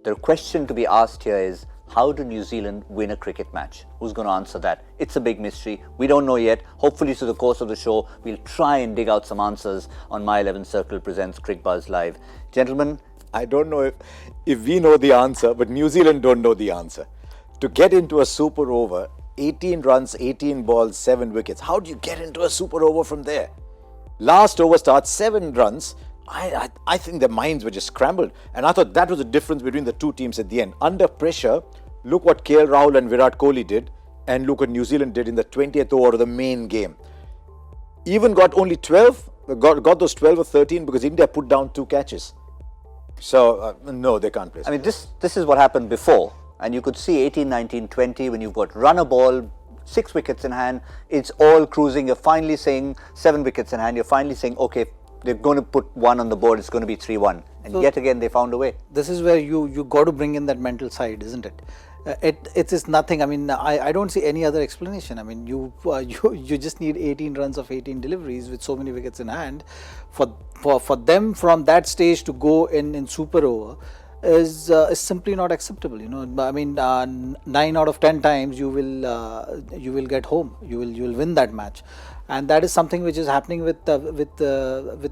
The question to be asked here is, how do New Zealand win a cricket match? Who's going to answer that? It's a big mystery. We don't know yet. Hopefully through the course of the show, we'll try and dig out some answers on My 11 Circle presents Cricbuzz Live. Gentlemen, I don't know if we know the answer, but New Zealand don't know the answer. To get into a super over, 18 runs, 18 balls, 7 wickets. How do you get into a super over from there? Last over starts 7 runs. I think their minds were just scrambled. And I thought that was the difference between the two teams at the end. Under pressure, look what KL Rahul and Virat Kohli did, and look what New Zealand did in the 20th over of the main game. Even got only 12, got those 12 or 13 because India put down 2 catches. So, no, they can't play. I mean, this is what happened before. And you could see 18, 19, 20, when you've got runner ball, 6 wickets in hand, it's all cruising. You're finally saying 7 wickets in hand. You're finally saying, okay, they're going to put 1 on the board. It's going to be 3-1. And yet again, they found a way. This is where you got to bring in that mental side, isn't it? It is nothing. I mean, I don't see any other explanation. I mean, you just need 18 runs of 18 deliveries with so many wickets in hand. For them from that stage to go in super over is simply not acceptable. You know, I mean, 9 out of 10 times you will get home. You will win that match. And that is something which is happening with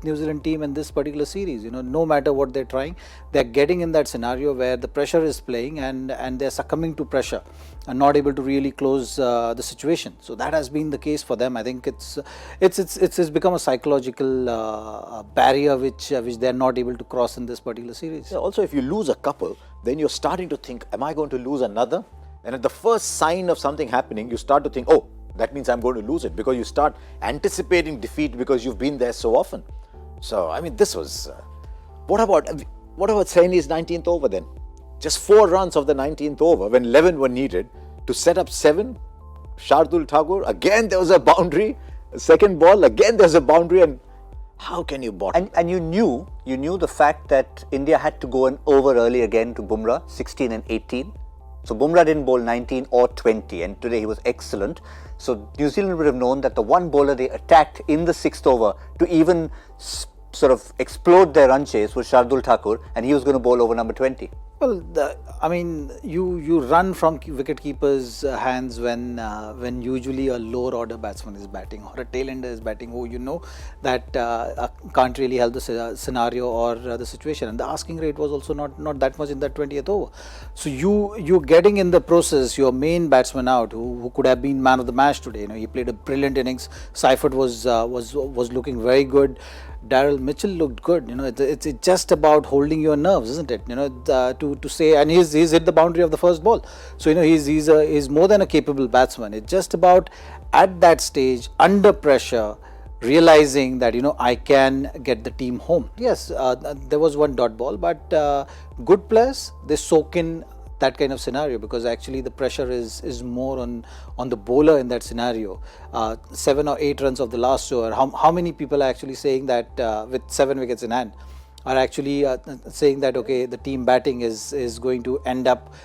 New Zealand team in this particular series. You know, no matter what they're trying, they're getting in that scenario where the pressure is playing and they're succumbing to pressure and not able to really close the situation. So that has been the case for them. I think it's become a psychological barrier which they're not able to cross in this particular series. Yeah, also, if you lose a couple, then you're starting to think, am I going to lose another? And at the first sign of something happening, you start to think, oh, that means I'm going to lose it, because you start anticipating defeat because you've been there so often. So, I mean, this was... What about Saini's 19th over then? Just 4 runs of the 19th over when 11 were needed to set up 7. Shardul Thakur, again there was a boundary. Second ball, again there's a boundary, and how can you bottle? And you knew the fact that India had to go an over early again to Bumrah, 16 and 18. So Bumrah didn't bowl 19 or 20, and today he was excellent. So New Zealand would have known that the one bowler they attacked in the 6th over to even sort of explode their run chase was Shardul Thakur, and he was going to bowl over number 20. Well, I mean, you run from wicketkeepers' hands when usually a lower order batsman is batting or a tail-ender is batting, who you know that can't really help the scenario or the situation. And the asking rate was also not that much in that 20th over. So you getting in the process your main batsman out, who could have been man of the match today. You know, he played a brilliant innings. Seifert was looking very good. Daryl Mitchell looked good. You know, it's just about holding your nerves, isn't it? You know, to say, and he's hit the boundary of the first ball. So you know, he's more than a capable batsman. It's just about at that stage under pressure, realizing that, you know, I can get the team home. Yes, there was one dot ball, but good players, they soak in that kind of scenario, because actually the pressure is more on the bowler in that scenario. 7 or 8 runs of the last over. How many people are actually saying that with 7 wickets in hand are actually saying that, okay, the team batting is going to end up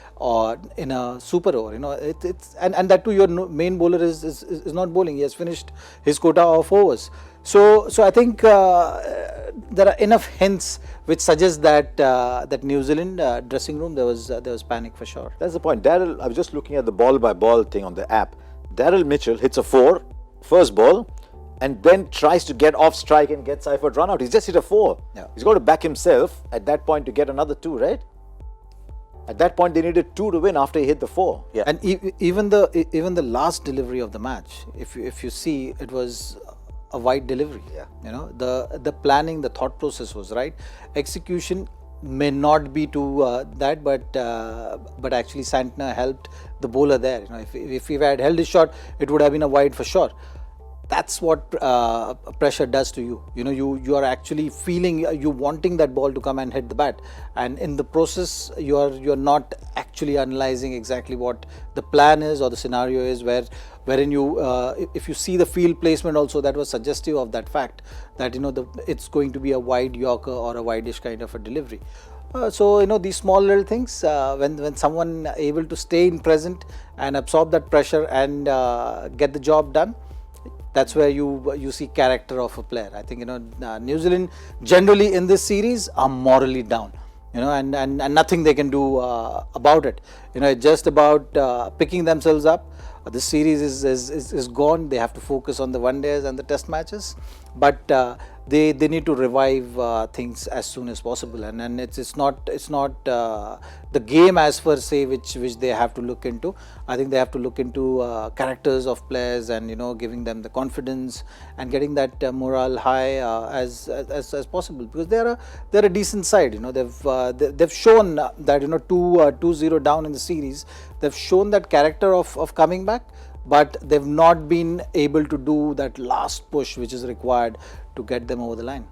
in a super over? You know, and that too, your main bowler is not bowling. He has finished his quota of overs. So I think there are enough hints which suggest that New Zealand dressing room there was panic for sure. That's the point. Daryl, I was just looking at the ball by ball thing on the app. Daryl Mitchell hits a 4 first ball, and then tries to get off strike and get Seifert run out. He's just hit a 4. Yeah. He's got to back himself at that point to get another 2, right? At that point, they needed 2 to win after he hit the 4. Yeah. And even the last delivery of the match, if you see, it was a wide delivery. Yeah. You know, the planning, the thought process was right. Execution may not be to that, but actually Santner helped the bowler there. You know, if he had held his shot, it would have been a wide for sure. That's what pressure does to you. You know, you are actually feeling, you wanting that ball to come and hit the bat, and in the process you're not actually analyzing exactly what the plan is or the scenario is, wherein you if you see the field placement also, that was suggestive of that fact that, you know, it's going to be a wide Yorker or a wide-ish kind of a delivery. So, you know, these small little things, when someone able to stay in present and absorb that pressure and get the job done, that's where you see character of a player. I think, you know, New Zealand generally in this series are morally down. and nothing they can do about it. It's just about picking themselves up. This series is gone. They have to focus on the one days and the test matches, but they need to revive things as soon as possible. And it's not the game as per se which they have to look into. I think they have to look into characters of players, and giving them the confidence and getting that morale high as possible, because they're a decent side. They've shown that 2-0 down in the series. They've shown that character of coming back, but they've not been able to do that last push which is required to get them over the line.